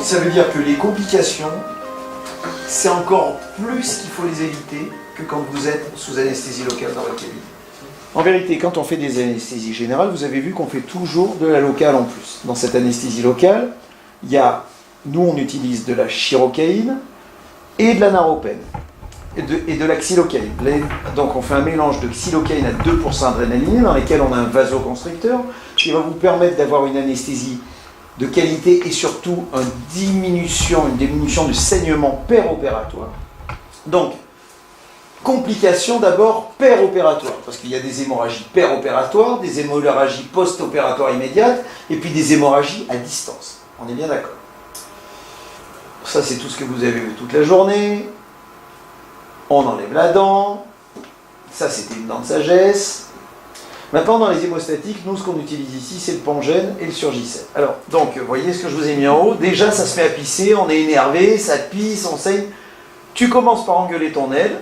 Ça veut dire que les complications, c'est encore plus qu'il faut les éviter que quand vous êtes sous anesthésie locale dans votre cabine. En vérité, quand on fait des anesthésies générales, vous avez vu qu'on fait toujours de la locale en plus. Dans cette anesthésie locale, nous on utilise de la chirocaïne et de la naropène et de la xylocaïne. Donc on fait un mélange de xylocaïne à 2% d'adrénaline dans lequel on a un vasoconstricteur qui va vous permettre d'avoir une anesthésie de qualité et surtout une diminution du saignement péropératoire. Donc, complications d'abord péropératoires, parce qu'il y a des hémorragies péropératoires, des hémorragies post-opératoires immédiates, et puis des hémorragies à distance. On est bien d'accord. Ça, c'est tout ce que vous avez vu toute la journée. On enlève la dent. Ça, c'était une dent de sagesse. Maintenant, dans les hémostatiques, nous, ce qu'on utilise ici, c'est le Pangène et le Surgicel. Alors, donc, vous voyez ce que je vous ai mis en haut. Déjà, ça se met à pisser, on est énervé, ça pisse, on saigne. Tu commences par engueuler ton aile,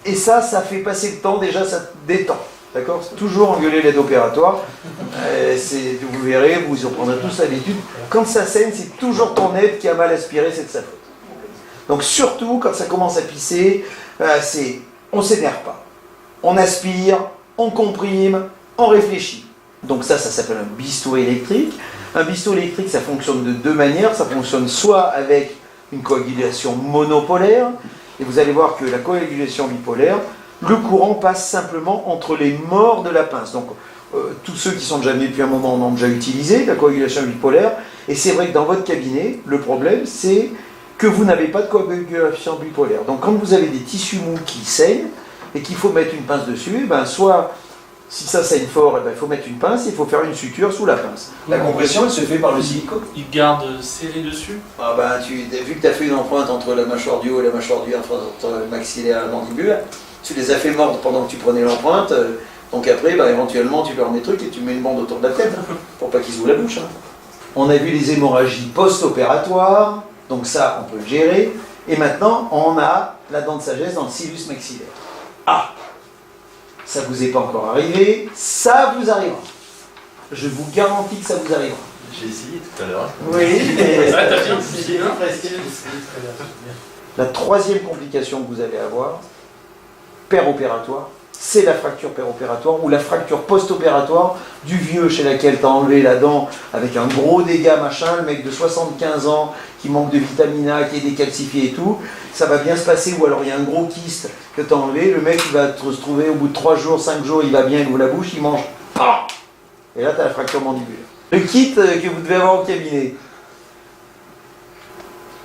et ça fait passer le temps, déjà, ça te détend. D'accord? C'est toujours engueuler l'aide opératoire. Vous verrez, vous en prendrez tous l'habitude. Quand ça saigne, c'est toujours ton aide qui a mal aspiré, c'est de sa faute. Donc, surtout, quand ça commence à pisser, on ne s'énerve pas. On aspire, on comprime, on réfléchit. Donc ça s'appelle un bistouri électrique. Un bistouri électrique, ça fonctionne de deux manières. Ça fonctionne soit avec une coagulation monopolaire, et vous allez voir que la coagulation bipolaire, le courant passe simplement entre les morts de la pince. Donc tous ceux qui sont déjà venus depuis un moment en ont déjà utilisé la coagulation bipolaire, et c'est vrai que dans votre cabinet, le problème c'est que vous n'avez pas de coagulation bipolaire. Donc quand vous avez des tissus mous qui saignent, et qu'il faut mettre une pince dessus, soit, si ça saigne fort, il faut mettre une pince et il faut faire une suture sous la pince. La compression, elle se fait par le silicone. Il garde serré dessus. Vu que tu as fait une empreinte entre la mâchoire du haut et la mâchoire du bas, entre le maxillaire et la mandibule, tu les as fait mordre pendant que tu prenais l'empreinte, donc après, éventuellement, tu leur mets des trucs et tu mets une bande autour de la tête, pour pas qu'ils ouvrent la bouche. On a vu les hémorragies post-opératoires, donc ça, on peut le gérer. Et maintenant, on a la dent de sagesse dans le sinus maxillaire. Ah, ça vous est pas encore arrivé, ça vous arrivera. Je vous garantis que ça vous arrivera. J'ai essayé tout à l'heure. Oui, mais t'as bien essayé. La troisième complication que vous allez avoir, péropératoire, c'est la fracture péropératoire ou la fracture post-opératoire du vieux chez laquelle tu as enlevé la dent avec un gros dégât machin, le mec de 75 ans qui manque de vitamine A, qui est décalcifié et tout, ça va bien se passer, ou alors il y a un gros kyste que tu as enlevé, le mec il va se trouver au bout de 3 jours, 5 jours, il va bien, il ouvre la bouche, il mange, et là tu as la fracture mandibulaire. Le kit que vous devez avoir au cabinet,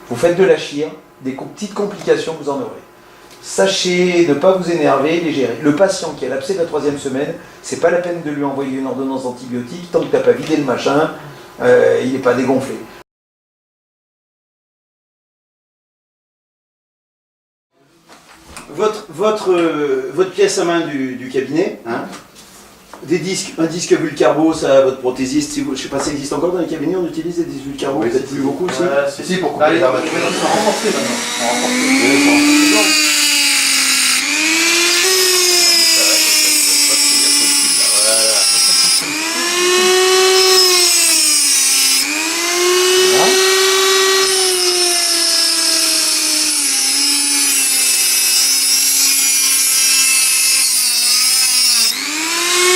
vous faites de la chire, des petites complications vous en aurez. Sachez ne pas vous énerver, les gérer. Le patient qui a l'abcès de la 3e semaine, c'est pas la peine de lui envoyer une ordonnance d'antibiotiques tant que tu n'as pas vidé le machin, il n'est pas dégonflé. Votre pièce à main du cabinet, des disques, un disque Vulcarbo, ça votre prothésiste, je ne sais pas si ça existe encore dans les cabinets, on utilise des disques Vulcarbo, oui, peut-être plus beaucoup aussi. Si, pour couper les armatures.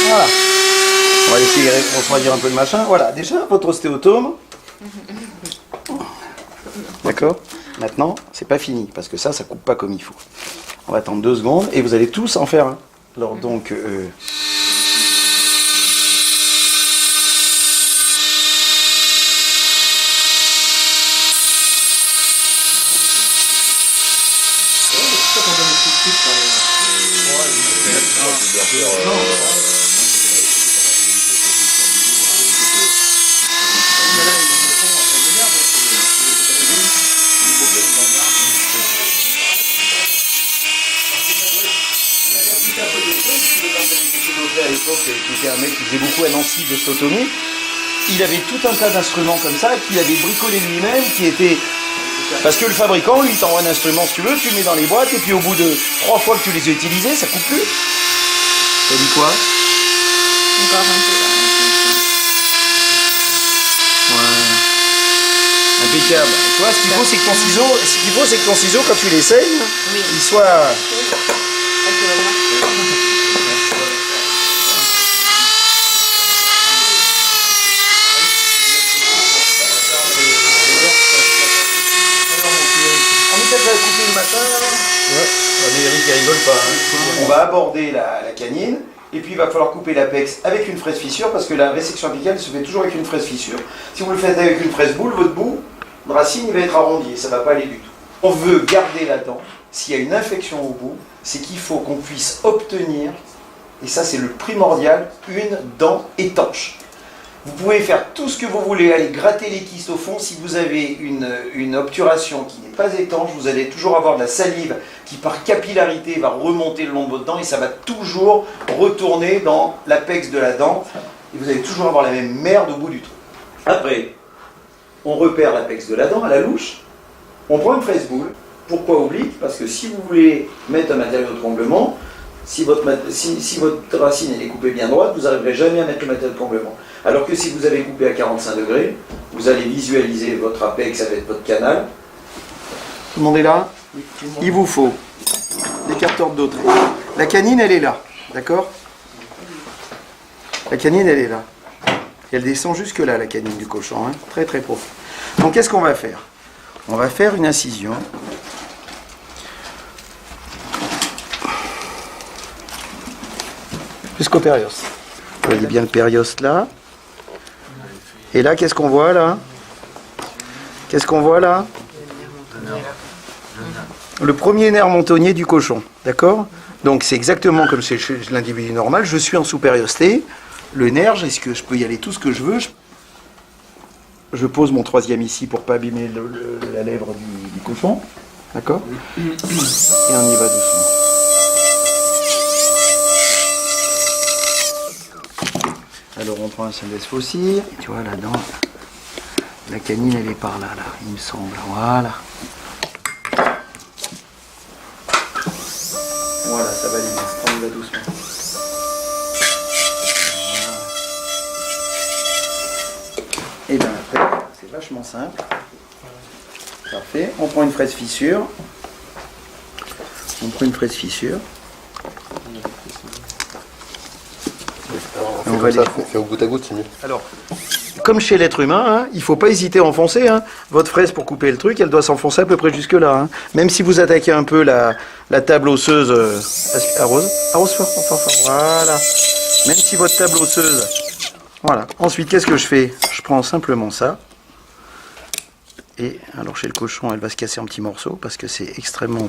Voilà. On va essayer de refroidir un peu le machin. Voilà, déjà votre ostéotome. D'accord? Maintenant, c'est pas fini, parce que ça coupe pas comme il faut. On va attendre 2 secondes et vous allez tous en faire un. Alors donc... à l'époque, qui était un mec qui faisait beaucoup à Nancy de stotomie, il avait tout un tas d'instruments comme ça qu'il avait bricolé lui-même, qui était... Parce que le fabricant, lui, il t'envoie un instrument si tu veux, tu le mets dans les boîtes, et puis au bout de 3 fois que tu les as utilisés, ça coupe plus. T'as dit quoi? Encore un peu là. Ouais. câble. Tu vois, ce qu'il faut, c'est que ton ciseau, quand tu l'essayes, Oui. il soit... Ah, tu vas bien. On est peut-être à couper le matin, alors. Mais Eric, il rigole pas. Hein. On va aborder la canine, et puis il va falloir couper l'apex avec une fraise fissure, parce que la résection apicale se fait toujours avec une fraise fissure. Si vous le faites avec une fraise boule, votre bout de racine il va être arrondi, et ça ne va pas aller du tout. On veut garder la dent. S'il y a une infection au bout, c'est qu'il faut qu'on puisse obtenir, et ça c'est le primordial, une dent étanche. Vous pouvez faire tout ce que vous voulez, aller gratter les kystes au fond. Si vous avez une obturation qui n'est pas étanche, vous allez toujours avoir de la salive qui par capillarité va remonter le long de votre dent et ça va toujours retourner dans l'apex de la dent et vous allez toujours avoir la même merde au bout du trou. Après, on repère l'apex de la dent à la louche, on prend une fraise boule. Pourquoi oblique? Parce que si vous voulez mettre un matériau de comblement, si votre racine elle est coupée bien droite, vous n'arriverez jamais à mettre le matériau de comblement. Alors que si vous avez coupé à 45 degrés, vous allez visualiser votre apex avec votre canal. Tout le monde est là? Il vous faut l'écarteur de Dautrey. La canine, elle est là, d'accord? La canine, elle est là. Et elle descend jusque là, la canine du cochon, hein, très très profond. Donc qu'est-ce qu'on va faire? On va faire une incision. Jusqu'au périos. Vous voyez bien le périos là. Et là, qu'est-ce qu'on voit là? Qu'est-ce qu'on voit là? Le premier nerf montonnier du cochon, d'accord? Donc c'est exactement comme chez l'individu normal. Je suis en sous-périosté. Le nerf, est-ce que je peux y aller tout ce que je veux? Je pose mon troisième ici pour pas abîmer la lèvre du cochon, d'accord? Et on y va doucement. Alors on prend un synthèse fossile, et tu vois là-dedans, la canine elle est par là, il me semble, voilà. Voilà, ça va aller bien, on y va doucement. Voilà. Et bien après, c'est vachement simple. Parfait, on prend une fraise fissure. On va ça, fait au goutte à goutte, c'est mieux. Alors, comme chez l'être humain, hein, il ne faut pas hésiter à enfoncer. Hein. Votre fraise, pour couper le truc, elle doit s'enfoncer à peu près jusque-là. Hein. Même si vous attaquez un peu la table osseuse... arrose fort, voilà. Même si votre table osseuse... Voilà. Ensuite, qu'est-ce que je fais? Je prends simplement ça. Et alors, chez le cochon, elle va se casser en petits morceaux parce que c'est extrêmement...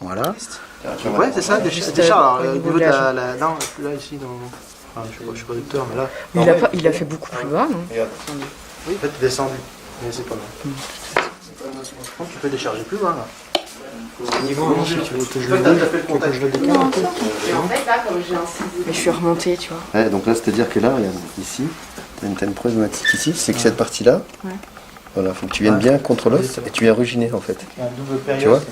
Voilà. Ouais, c'est ça, déjà, au niveau de la dent, là, ici, dans... Enfin, je suis producteur, mais là... Il a fait beaucoup plus bas, non? Oui, en fait, descendu, mais c'est pas mal. Tu peux décharger plus loin, là. Au niveau, si tu veux que je le décale un peu. Mais en fait, là, comme j'ai incisé... Mais je suis remontée, tu vois. Ouais, donc là, c'est-à-dire que là, regarde, ici, t'as une problématique ici, c'est que cette partie-là, voilà, faut que tu viennes bien contre l'os et tu viens ruginer, en fait. Un double période. Tu vois?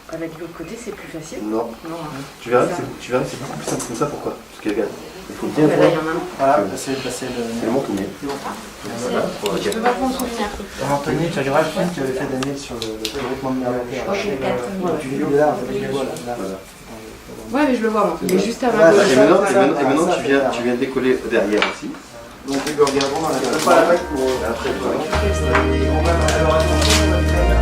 Avec l'autre côté, c'est plus facile. Non. Tu verras que c'est beaucoup plus simple comme ça, pourquoi? Parce que regarde, il faut bien Là, voir. il y en a un. Voilà, c'est le... C'est le montonnier. Tu peux pas prendre son lumière. Anthony, tu as du film qui avait fait Daniel sur le développement de nerf. Tu vis là, je le vois là. Ouais, mais je le vois, moi. Il est juste à Ouais, ma gauche. Et maintenant, tu viens décoller derrière aussi. Donc, regardons dans la... Pas la vague pour... Après, Et on va... Alors, attention, on va faire...